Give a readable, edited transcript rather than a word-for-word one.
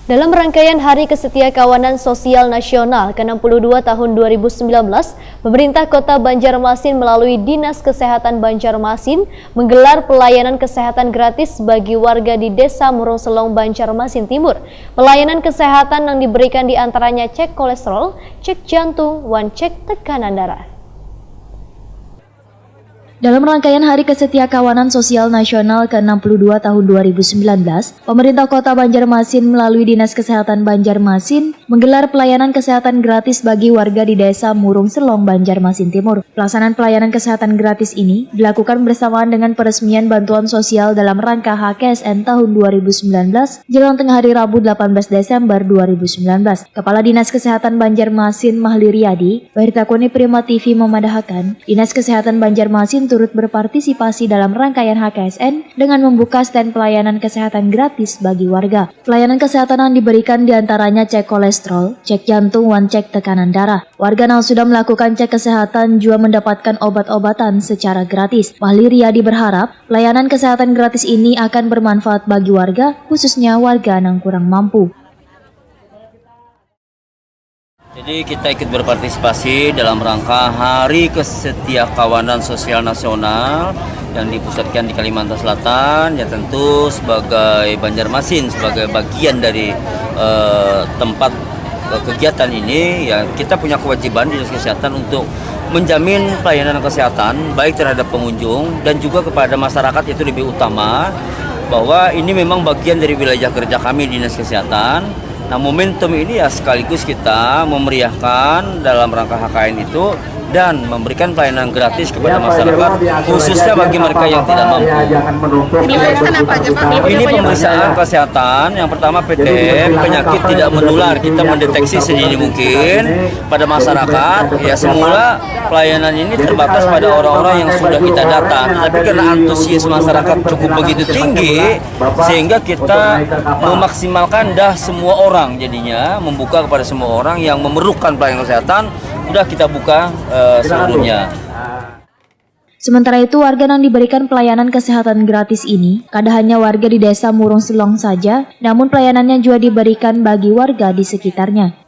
Dalam rangkaian Hari Kesetiakawanan Sosial Nasional ke-62 tahun 2019, pemerintah Kota Banjarmasin melalui Dinas Kesehatan Banjarmasin menggelar pelayanan kesehatan gratis bagi warga di Desa Murungselong, Banjarmasin Timur. Pelayanan kesehatan yang diberikan diantaranya cek kolesterol, cek jantung, cek tekanan darah. Dalam rangkaian Hari Kesetiakawanan Sosial Nasional ke-62 tahun 2019, pemerintah Kota Banjarmasin melalui Dinas Kesehatan Banjarmasin menggelar pelayanan kesehatan gratis bagi warga di Desa Murungselong, Banjarmasin Timur. Pelaksanaan pelayanan kesehatan gratis ini dilakukan bersamaan dengan peresmian bantuan sosial dalam rangka HKSN tahun 2019 jelang tengah hari Rabu 18 Desember 2019. Kepala Dinas Kesehatan Banjarmasin Mahli Riyadi, Bertakuni Prima TV memadahkan, Dinas Kesehatan Banjarmasin turut berpartisipasi dalam rangkaian HKSN dengan membuka stand pelayanan kesehatan gratis bagi warga. Pelayanan kesehatan yang diberikan diantaranya cek kolesterol, cek jantung, cek tekanan darah. Warga yang sudah melakukan cek kesehatan juga mendapatkan obat-obatan secara gratis. Mahli Riyadi berharap pelayanan kesehatan gratis ini akan bermanfaat bagi warga, khususnya warga yang kurang mampu. Jadi kita ikut berpartisipasi dalam rangka Hari Kesetiakawanan Sosial Nasional yang dipusatkan di Kalimantan Selatan. Ya tentu sebagai Banjarmasin, sebagai bagian dari tempat kegiatan ini, ya kita punya kewajiban di Dinas Kesehatan untuk menjamin pelayanan kesehatan baik terhadap pengunjung dan juga kepada masyarakat. Itu lebih utama bahwa ini memang bagian dari wilayah kerja kami di Dinas Kesehatan. Nah, momentum ini ya sekaligus kita memeriahkan dalam rangka HKN itu dan memberikan pelayanan gratis kepada masyarakat, khususnya bagi mereka yang tidak mampu. Ini pemeriksaan kesehatan, yang pertama PTM, penyakit tidak menular, kita mendeteksi sedini mungkin pada masyarakat. Ya semula pelayanan ini terbatas pada orang-orang yang sudah kita data, tapi karena antusias masyarakat cukup begitu tinggi, sehingga kita memaksimalkan semua orang, jadinya membuka kepada semua orang yang memerlukan pelayanan kesehatan, sudah kita buka seluruhnya. Sementara itu, warga yang diberikan pelayanan kesehatan gratis ini kada hanya warga di Desa Murungselong saja, namun pelayanannya juga diberikan bagi warga di sekitarnya.